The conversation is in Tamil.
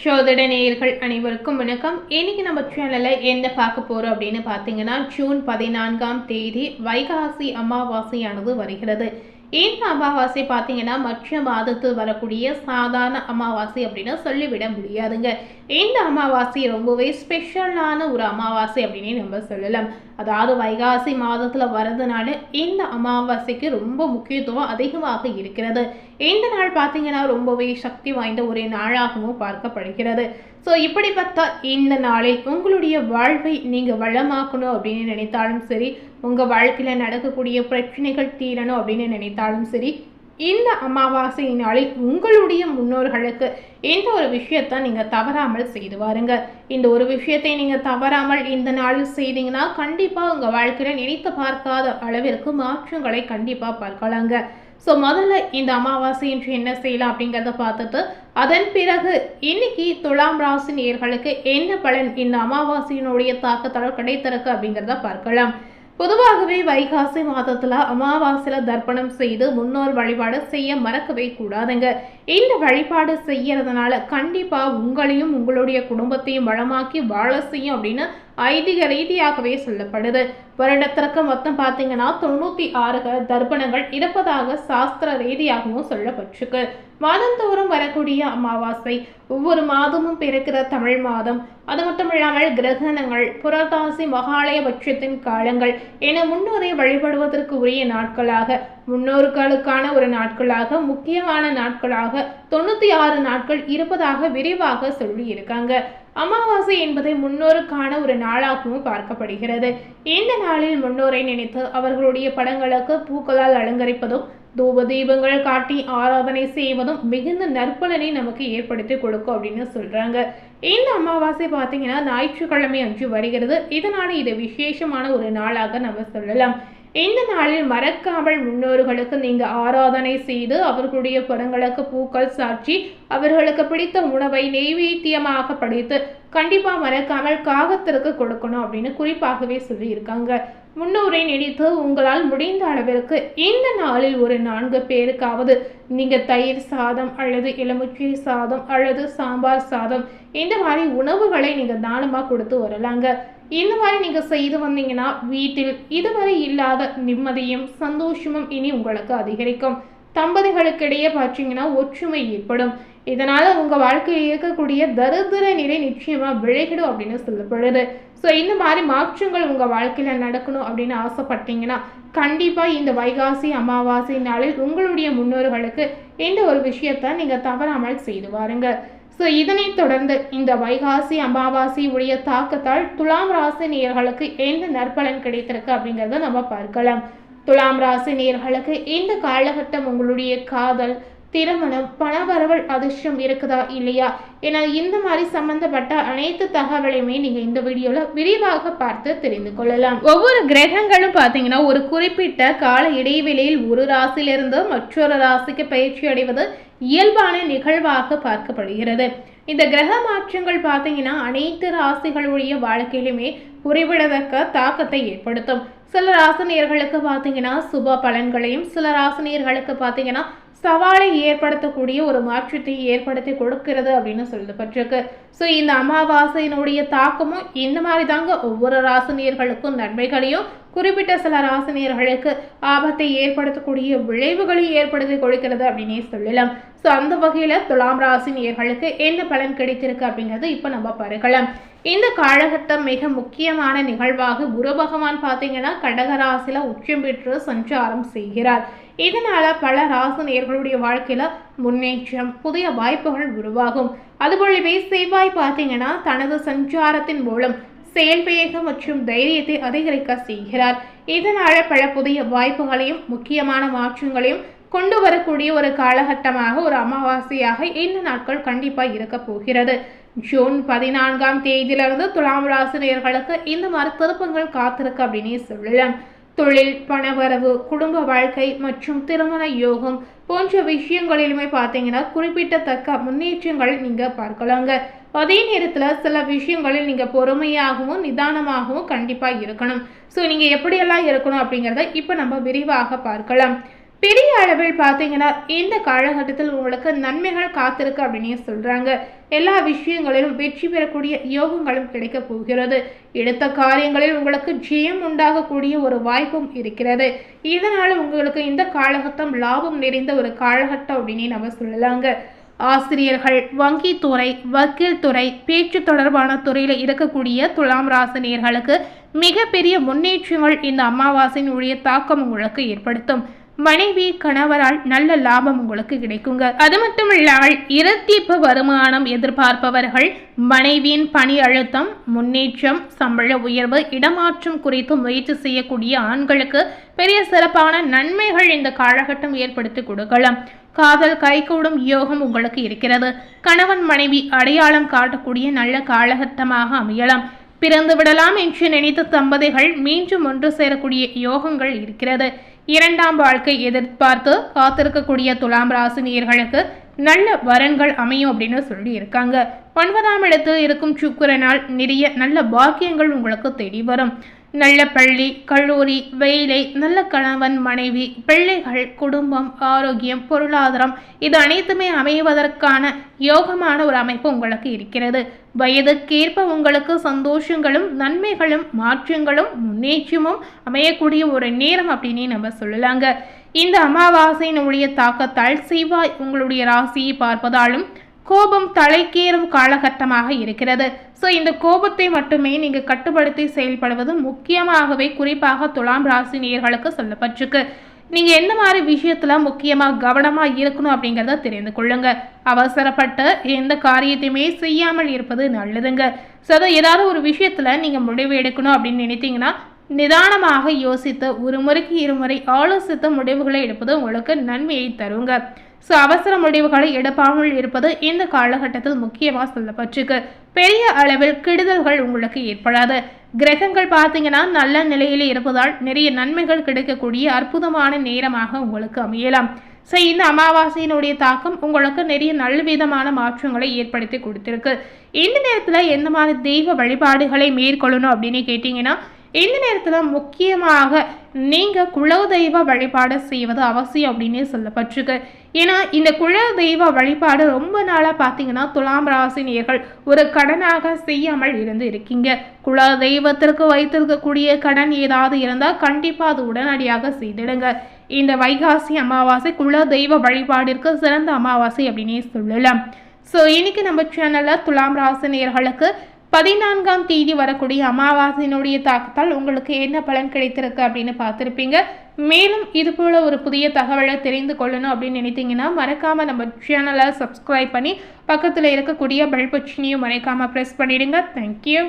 சோதட நேயர்கள் அனைவருக்கும் வணக்கம். இன்னைக்கு நம்ம சேனல்ல என்ன பார்க்க போறோம் அப்படின்னு பார்த்தீங்கன்னா, ஜூன் 14ஆம் தேதி வைகாசி அமாவாசையானது வருகிறது. இந்த அமாவாசை பார்த்தீங்கன்னா மற்ற மாதத்தில் வரக்கூடிய சாதாரண அமாவாசை அப்படின்னு சொல்லிவிட முடியாதுங்க. இந்த அமாவாசை ரொம்பவே ஸ்பெஷலான ஒரு அமாவாசை அப்படின்னு நம்ம சொல்லலாம். அதாவது வைகாசி மாதத்தில் வரதுனால இந்த அமாவாசைக்கு ரொம்ப முக்கியத்துவம் அதிகமாக இருக்கிறது. இந்த நாள் பார்த்தீங்கன்னா ரொம்பவே சக்தி வாய்ந்த ஒரு நாளாகவும் பார்க்கப்படுகிறது. ஸோ இப்படிப்பட்ட இந்த நாளில் உங்களுடைய வாழ்வை நீங்கள் வளமாக்கணும் அப்படின்னு நினைத்தாலும் சரி, உங்கள் வாழ்க்கையில் நடக்கக்கூடிய பிரச்சனைகள் தீரணும் அப்படின்னு நினைத்தாலும் சரி, இந்த அமாவாசை நாளில் உங்களுடைய முன்னோர்களுக்கு இந்த ஒரு விஷயத்தை நீங்கள் தவறாமல் செய்து வாருங்க. இந்த ஒரு விஷயத்தை நீங்கள் தவறாமல் இந்த நாளில் செய்தீங்கன்னா கண்டிப்பாக உங்கள் வாழ்க்கையில் நினைத்து பார்க்காத அளவிற்கு மாற்றங்களை கண்டிப்பாக பார்க்கலாங்க. ஸோ முதல்ல இந்த அமாவாசை இன்று என்ன செய்யலாம் அப்படிங்கிறத பார்த்துட்டு அதன் பிறகு இன்னைக்கு துலாம் ராசி நேயர்களுக்கு என்ன பலன் இந்த அமாவாசையினுடைய தாக்கத்தால் கிடைத்திருக்கு அப்படிங்கிறத பார்க்கலாம். பொதுவாகவே வைகாசி மாதத்துல அமாவாசையில தர்ப்பணம் செய்து முன்னோர் வழிபாடு செய்ய மறக்கவே கூடாதுங்க. இந்த வழிபாடு செய்யறதுனால கண்டிப்பா உங்களையும் உங்களுடைய குடும்பத்தையும் வளமாக்கி வாழ செய்யும் அப்படின்னு ஐதீக ரீதியாகவே சொல்லப்படுது. வருடத்திற்கு மொத்தம் பார்த்தீங்கன்னா 96 தர்ப்பணங்கள் இருப்பதாக சாஸ்திர ரீதியாகவும் சொல்லப்பட்டிருக்கு. மாதந்தோறும் வரக்கூடிய அமாவாசை, ஒவ்வொரு மாதமும் பிறக்கிற தமிழ் மாதம், அது மட்டும் இல்லாமல் கிரகணங்கள், புரட்டாசி மகாலய பட்சத்தின் காலங்கள் என முன்னோரை வழிபடுவதற்கு உரிய நாட்களாக, முன்னோர்களுக்கான ஒரு நாட்களாக, முக்கியமான நாட்களாக 96 நாட்கள் இருப்பதாக விரிவாக சொல்லி இருக்காங்க. அமாவாசை என்பதை முன்னோருக்கான ஒரு நாளாகவும் பார்க்கப்படுகிறது. இந்த நாளில் முன்னோரை நினைத்து அவர்களுடைய படங்களுக்கு பூக்களால் அலங்கரிப்பதும் தூப தீபங்கள் காட்டி ஆராதனை செய்வதும் மிகுந்த நற்பலனை நமக்கு ஏற்படுத்தி கொடுக்கும் அப்படின்னு சொல்றாங்க. இந்த அமாவாசை பார்த்தீங்கன்னா ஞாயிற்றுக்கிழமை அன்று வருகிறது. இதனால இது விசேஷமான ஒரு நாளாக நம்ம சொல்லலாம். இந்த நாளில் மறக்காமல் முன்னோர்களுக்கு நீங்க ஆராதனை செய்து அவர்களுடைய படங்களுக்கு பூக்கள் சாற்றி அவர்களுக்கு பிடித்த உணவை நெய்வேத்தியமாக படைத்து கண்டிப்பா மறக்காமல் காகத்திற்கு கொடுக்கணும் அப்படின்னு குறிப்பாகவே சொல்லி இருக்காங்க. முன்னோரை நினைத்து உங்களால் முடிந்த அளவிற்கு இந்த நாளில் ஒரு 4 பேருக்காவது நீங்க தயிர் சாதம் அல்லது எலுமிச்சை சாதம் அல்லது சாம்பார் சாதம் இந்த மாதிரி உணவுகளை நீங்க தானமா கொடுத்து வரலாங்க. இந்த மாதிரி நீங்க செய்து வந்தீங்கன்னா வீட்டில் இதுவரை இல்லாத நிம்மதியும் சந்தோஷமும் இனி உங்களுக்கு அதிகரிக்கும். தம்பதிகளுக்கிடையே பார்த்தீங்கன்னா ஒற்றுமை ஏற்படும். இதனால உங்க வாழ்க்கையில் இருக்கக்கூடிய தரித்திர நிலை நிச்சயமா விலகிடும் அப்படின்னு சொல்லப்படுது. ஸோ இந்த மாதிரி மாற்றங்கள் உங்க வாழ்க்கையில நடக்கணும் அப்படின்னு ஆசைப்பட்டீங்கன்னா கண்டிப்பா இந்த வைகாசி அமாவாசை நாளில் உங்களுடைய முன்னோர்களுக்கு இந்த ஒரு விஷயத்த நீங்க தவறாமல் செய்து வாருங்க. ஸோ இதனைத் தொடர்ந்து இந்த வைகாசி அமாவாசை உடைய தாக்கத்தால் துலாம் ராசி நேயர்களுக்கு எந்த நற்பலன் கிடைத்திருக்கு அப்படிங்கிறத நம்ம பார்க்கலாம். துலாம் ராசி நேயர்களுக்கு இந்த காலகட்டம் உங்களுடைய காதல், திருமணம், பணவரவல் அதிர்ஷ்டம் இருக்குதா இல்லையா என இந்த மாதிரி சம்பந்தப்பட்ட அனைத்து தகவலையுமே நீங்க இந்த வீடியோல விரிவாக பார்த்து தெரிந்து கொள்ளலாம். ஒவ்வொரு கிரகங்களும் பார்த்தீங்கன்னா ஒரு குறிப்பிட்ட கால இடைவெளியில் ஒரு ராசியிலிருந்து மற்றொரு ராசிக்கு பயிற்சி அடைவது இயல்பான நிகழ்வாக பார்க்கப்படுகிறது. இந்த கிரக மாற்றங்கள் பார்த்தீங்கன்னா அனைத்து ராசிகளுடைய வாழ்க்கையிலுமே குறிப்பிடத்தக்க தாக்கத்தை ஏற்படுத்தும். சில ராசினியர்களுக்கு பார்த்தீங்கன்னா சுப பலன்களையும், சில ராசினியர்களுக்கு பார்த்தீங்கன்னா சவாலை ஏற்படுத்தக்கூடிய ஒரு மாற்றத்தை ஏற்படுத்தி கொடுக்கிறது அப்படின்னு சொல்லப்பட்டிருக்கு. ஸோ இந்த அமாவாசையினுடைய தாக்கமும் இந்த மாதிரி தாங்க ஒவ்வொரு ராசினியர்களுக்கும் நன்மைகளையும், குறிப்பிட்ட சில ராசினியர்களுக்கு ஆபத்தை ஏற்படுத்தக்கூடிய விளைவுகளையும் ஏற்படுத்தி கொடுக்கிறது அப்படின்னே சொல்லலாம். ஸோ அந்த வகையில் துலாம் ராசினியர்களுக்கு என்ன பலன் கிடைத்திருக்கு அப்படிங்கிறது இப்போ நம்ம பார்க்கலாம். இந்த காலகட்டம் மிக முக்கியமான நிகழ்வாக குரு பகவான் பார்த்தீங்கன்னா கடகராசில உச்சம் பெற்று சஞ்சாரம் செய்கிறார். இதனால பல ராசினியர்களுடைய வாழ்க்கையில முன்னேற்றம், புதிய வாய்ப்புகள் உருவாகும். அதுபோலவே செவ்வாய் பார்த்தீங்கன்னா தனது சஞ்சாரத்தின் மூலம் செயல்வேகம் மற்றும் தைரியத்தை அதிகரிக்க செய்கிறார். இதனால பல புதிய வாய்ப்புகளையும் முக்கியமான மாற்றங்களையும் கொண்டு வரக்கூடிய ஒரு காலகட்டமாக, ஒரு அமாவாசையாக இந்த நாட்கள் கண்டிப்பா இருக்க போகிறது. ஜூன் 14ஆம் தேதியிலிருந்து துலாம் ராசினியர்களுக்கு இந்த மாதிரி திருப்பங்கள் காத்திருக்கு அப்படின்னே சொல்லலாம். தொழில், பணவரவு, குடும்ப வாழ்க்கை மற்றும் திருமண யோகம் போன்ற விஷயங்களிலுமே பார்த்தீங்கன்னா குறிப்பிடத்தக்க முன்னேற்றங்களை நீங்க பார்க்கலாங்க. அதே நேரத்தில் சில விஷயங்களில் நீங்கள் பொறுமையாகவும் நிதானமாகவும் கண்டிப்பாக இருக்கணும். ஸோ நீங்கள் எப்படியெல்லாம் இருக்கணும் அப்படிங்கிறத இப்போ நம்ம விரிவாக பார்க்கலாம். பெரிய அளவில் பார்த்தீங்கன்னா இந்த காலகட்டத்தில் உங்களுக்கு நன்மைகள் காத்திருக்கு அப்படின்னு சொல்றாங்க. எல்லா விஷயங்களிலும் வெற்றி பெறக்கூடிய யோகங்களும் கிடைக்க போகிறது. எடுத்த காரியங்களில் உங்களுக்கு ஜெயம் உண்டாகக்கூடிய ஒரு வாய்ப்பும் இருக்கிறது. இதனால உங்களுக்கு இந்த காலகட்டம் லாபம் நிறைந்த ஒரு காலகட்டம் அப்படின்னு நம்ம சொல்லலாங்க. ஆசிரியர்கள், வங்கித்துறை, வக்கீல் துறை, பேச்சு தொடர்பான துறையில் இருக்கக்கூடிய துலாம் ராசினியர்களுக்கு மிகப்பெரிய முன்னேற்றங்கள் இந்த அமாவாசையினுடைய தாக்கம் உங்களுக்கு ஏற்படுத்தும். மனைவி, கணவரால் நல்ல லாபம் உங்களுக்கு கிடைக்குங்க. அது மட்டும் இல்லாமல் இரட்டிப்பு வருமானம் எதிர்பார்ப்பவர்கள் மனைவியின் பணி அழுத்தம், முன்னேற்றம், சம்பள உயர்வு, இடமாற்றம் குறித்து முயற்சி செய்யக்கூடிய ஆண்களுக்கு பெரிய சிறப்பான நன்மைகள் இந்த காலகட்டம் ஏற்படுத்தி கொடுக்கலாம். காதல் கைகூடும் யோகம் உங்களுக்கு இருக்கிறது. கணவன் மனைவி அடையாளம் காட்டக்கூடிய நல்ல காலகட்டமாக அமையலாம். பிறந்து விடலாம் என்று நினைத்த தம்பதிகள் மீண்டும் ஒன்று சேரக்கூடிய யோகங்கள் இருக்கிறது. இரண்டாம் வாழ்க்கை எதிர்பார்த்து காத்திருக்கக்கூடிய துலாம் ராசினியர்களுக்கு நல்ல வரன்கள் அமையும் அப்படின்னு சொல்லி இருக்காங்க. 9ஆம் இடத்தில் இருக்கும் சுக்கிரனால் நிறைய நல்ல பாக்கியங்கள் உங்களுக்கு தேடி வரும். நல்ல பள்ளி, கல்லூரி, வேலை, நல்ல கணவன் மனைவி, பிள்ளைகள், குடும்பம், ஆரோக்கியம், பொருளாதாரம் இது அனைத்துமே அமைவதற்கான யோகமான ஒரு அமைப்பு உங்களுக்கு இருக்கிறது. வயதுக்கேற்ப உங்களுக்கு சந்தோஷங்களும் நன்மைகளும் மாற்றங்களும் முன்னேற்றமும் அமையக்கூடிய ஒரு நேரம் அப்படின்னு நம்ம சொல்லலாங்க. இந்த அமாவாசையினுடைய தாக்கத்தால் செவ்வாய் உங்களுடைய ராசியை பார்ப்பதாலும் கோபம் தலைக்கேறும் காலகட்டமாக இருக்கிறது. ஸோ இந்த கோபத்தை மட்டுமே நீங்கள் கட்டுப்படுத்தி செயல்படுவது முக்கியமாகவே குறிப்பாக துலாம் ராசி நேயர்களுக்கு சொல்லப்பட்டிருக்கு. நீங்கள் எந்த மாதிரி விஷயத்தில் முக்கியமாக கவனமாக இருக்கணும் அப்படிங்கிறத தெரிந்து கொள்ளுங்க. அவசரப்பட்ட எந்த காரியத்தையுமே செய்யாமல் இருப்பது நல்லதுங்க. ஸோ ஏதாவது ஒரு விஷயத்தில் நீங்கள் முடிவு எடுக்கணும் அப்படின்னு நினைத்தீங்கன்னா நிதானமாக யோசித்து ஒரு முறைக்கு இருமுறை ஆலோசித்த முடிவுகளை எடுப்பது உங்களுக்கு நன்மையை தருங்க. ஸோ அவசர முடிவுகளை எடுப்பாமல் இருப்பது இந்த காலகட்டத்தில் முக்கியமாக சொல்லப்பட்டிருக்கு. பெரிய அளவில் கெடுதல்கள் உங்களுக்கு ஏற்படாது. கிரகங்கள் பார்த்தீங்கன்னா நல்ல நிலையில் இருப்பதால் நிறைய நன்மைகள் கிடைக்கக்கூடிய அற்புதமான நேரமாக உங்களுக்கு அமையலாம். ஸோ இந்த அமாவாசையினுடைய தாக்கம் உங்களுக்கு நிறைய நல்ல விதமான மாற்றங்களை ஏற்படுத்தி கொடுத்திருக்கு. இந்த நேரத்தில் எந்த மாதிரி தெய்வ வழிபாடுகளை மேற்கொள்ளணும் அப்படின்னு கேட்டிங்கன்னா இந்த நேரத்தில் முக்கியமாக நீங்கள் குலதெய்வ வழிபாடு செய்வது அவசியம் அப்படின்னு சொல்லப்பட்டிருக்கு. ஏன்னா இந்த குலதெய்வ வழிபாடு ரொம்ப நாளாக பார்த்தீங்கன்னா துலாம் ராசினியர்கள் ஒரு கடனாக செய்யாமல் இருந்து இருக்கீங்க. குலதெய்வத்திற்கு வைத்திருக்கக்கூடிய கடன் ஏதாவது இருந்தால் கண்டிப்பாக அது உடனடியாக செய்திடுங்க. இந்த வைகாசி அமாவாசை குலதெய்வ வழிபாடிற்கு சிறந்த அமாவாசை அப்படின்னே சொல்லலாம். ஸோ இன்னைக்கு நம்ம சேனலில் துலாம் ராசினியர்களுக்கு 14ஆம் தேதி வரக்கூடிய அமாவாசையினுடைய தாக்கத்தால் உங்களுக்கு என்ன பலன் கிடைத்திருக்கு அப்படின்னு பார்த்துருப்பீங்க. மேலும் இது போல ஒரு புதிய தகவலை தெரிந்து கொள்ளணும் அப்படின்னு நினைத்தீங்கன்னா மறக்காமல் நம்ம சேனலை சப்ஸ்கிரைப் பண்ணி பக்கத்தில் இருக்கக்கூடிய பெல் பட்டனையும் மறக்காமல் ப்ரெஸ் பண்ணிடுங்க. தேங்க்யூ.